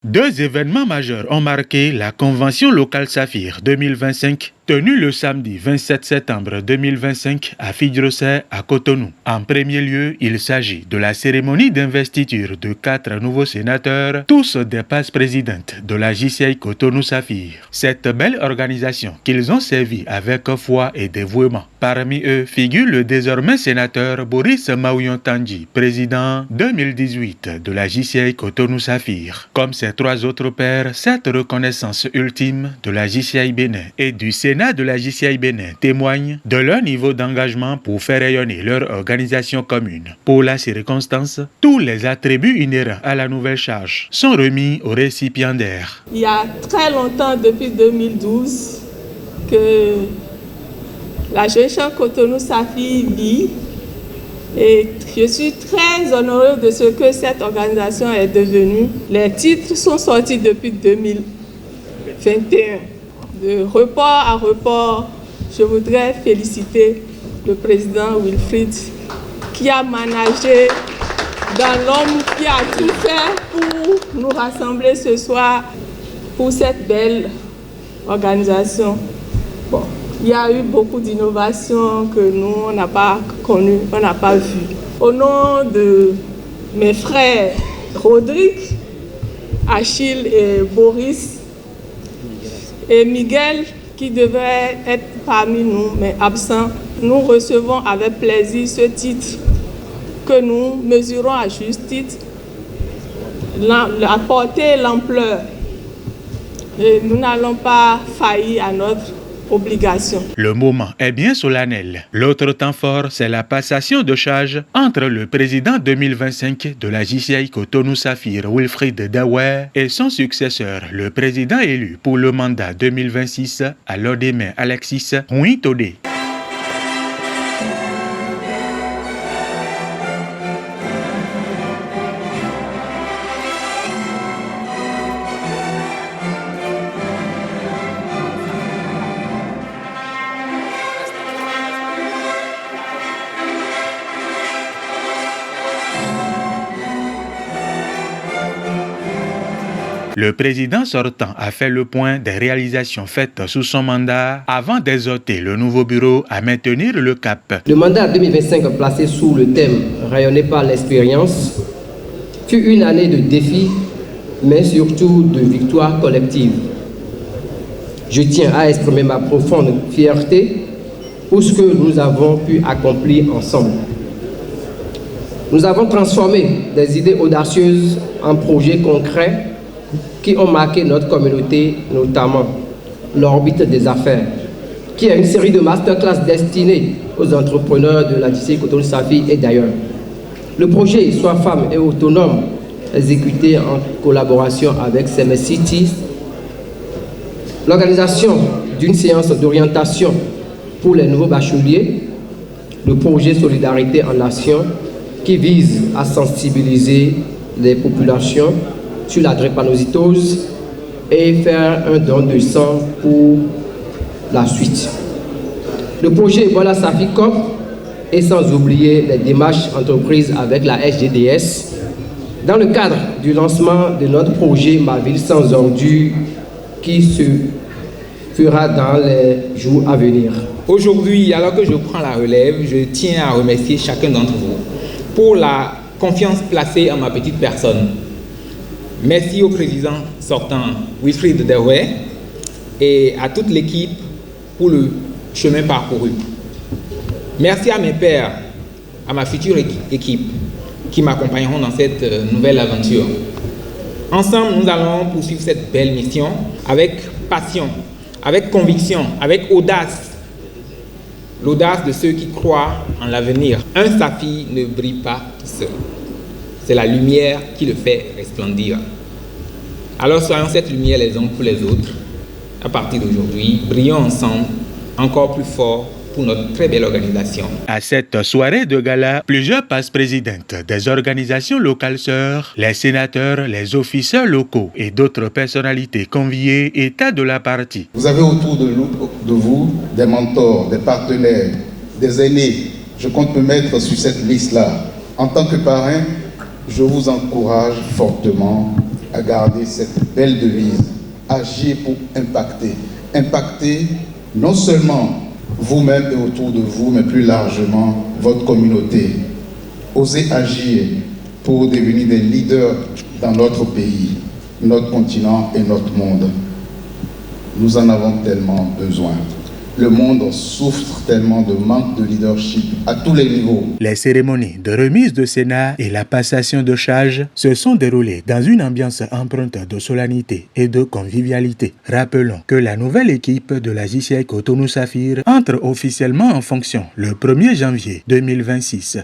Deux événements majeurs ont marqué la Convention locale Saphir 2025 tenue le samedi 27 septembre 2025 à Fidjrosset à Cotonou. En premier lieu, il s'agit de la cérémonie d'investiture de 4 nouveaux sénateurs, tous des passes-présidentes de la JCI Cotonou Saphir. Cette belle organisation qu'ils ont servi avec foi et dévouement. Parmi eux figure le désormais sénateur Boris Maouyon Tandji, président 2018 de la JCI Cotonou Saphir. Comme ses 3 autres pairs, cette reconnaissance ultime de la JCI Bénin et du Sénat de la JCI Bénin témoigne de leur niveau d'engagement pour faire rayonner leur organisation commune. Pour la circonstance, tous les attributs inhérents à la nouvelle charge sont remis aux récipiendaires. Il y a très longtemps, depuis 2012, que la JCI Cotonou Saphir vit et je suis très honorée de ce que cette organisation est devenue. Les titres sont sortis depuis 2021. De report à report, je voudrais féliciter le président Wilfrid qui a managé dans l'homme, qui a tout fait pour nous rassembler ce soir pour cette belle organisation. Bon, il y a eu beaucoup d'innovations que nous, on n'a pas connues, on n'a pas vues. Au nom de mes frères Rodrigue, Achille et Boris, et Miguel, qui devait être parmi nous, mais absent, nous recevons avec plaisir ce titre que nous mesurons à juste titre, la portée et l'ampleur. Et nous n'allons pas faillir à notre obligation. Le moment est bien solennel. L'autre temps fort, c'est la passation de charge entre le président 2025 de la JCI Cotonou Saphir, Wilfrid Daoué, et son successeur, le président élu pour le mandat 2026, Alodémé Alexis Huitodé. Le président sortant a fait le point des réalisations faites sous son mandat avant d'exhorter le nouveau bureau à maintenir le cap. Le mandat 2025 placé sous le thème « Rayonner par l'expérience » fut une année de défis, mais surtout de victoires collectives. Je tiens à exprimer ma profonde fierté pour ce que nous avons pu accomplir ensemble. Nous avons transformé des idées audacieuses en projets concrets qui ont marqué notre communauté, notamment l'orbite des affaires, qui est une série de masterclass destinés aux entrepreneurs de la JCI Cotonou Saphir et d'ailleurs. Le projet Sois femme et autonome, exécuté en collaboration avec CMS City, l'organisation d'une séance d'orientation pour les nouveaux bacheliers, le projet Solidarité en Nation, qui vise à sensibiliser les populations sur la drépanocytose et faire un don de sang pour la suite. Le projet Voilà Saphir Corp et sans oublier les démarches entreprises avec la SGDS dans le cadre du lancement de notre projet Ma Ville sans ordures qui se fera dans les jours à venir. Aujourd'hui, alors que je prends la relève, je tiens à remercier chacun d'entre vous pour la confiance placée en ma petite personne. Merci au président sortant Wilfrid Daoué et à toute l'équipe pour le chemin parcouru. Merci à mes pairs, à ma future équipe qui m'accompagneront dans cette nouvelle aventure. Ensemble, nous allons poursuivre cette belle mission avec passion, avec conviction, avec audace. L'audace de ceux qui croient en l'avenir. Un saphir ne brille pas tout seul. C'est la lumière qui le fait resplendir. Alors soyons cette lumière les uns pour les autres. À partir d'aujourd'hui, brillons ensemble, encore plus fort pour notre très belle organisation. À cette soirée de gala, plusieurs passes-présidentes des organisations locales sœurs, les sénateurs, les officiers locaux et d'autres personnalités conviées étaient de la partie. Vous avez autour de vous des mentors, des partenaires, des aînés. Je compte me mettre sur cette liste-là. En tant que parrain, je vous encourage fortement à garder cette belle devise, agir pour impacter. Impacter non seulement vous-même et autour de vous, mais plus largement votre communauté. Osez agir pour devenir des leaders dans notre pays, notre continent et notre monde. Nous en avons tellement besoin. Le monde souffre tellement de manque de leadership à tous les niveaux. Les cérémonies de remise de Sénat et la passation de charges se sont déroulées dans une ambiance empreinte de solennité et de convivialité. Rappelons que la nouvelle équipe de la JCI Cotonou Saphir entre officiellement en fonction le 1er janvier 2026.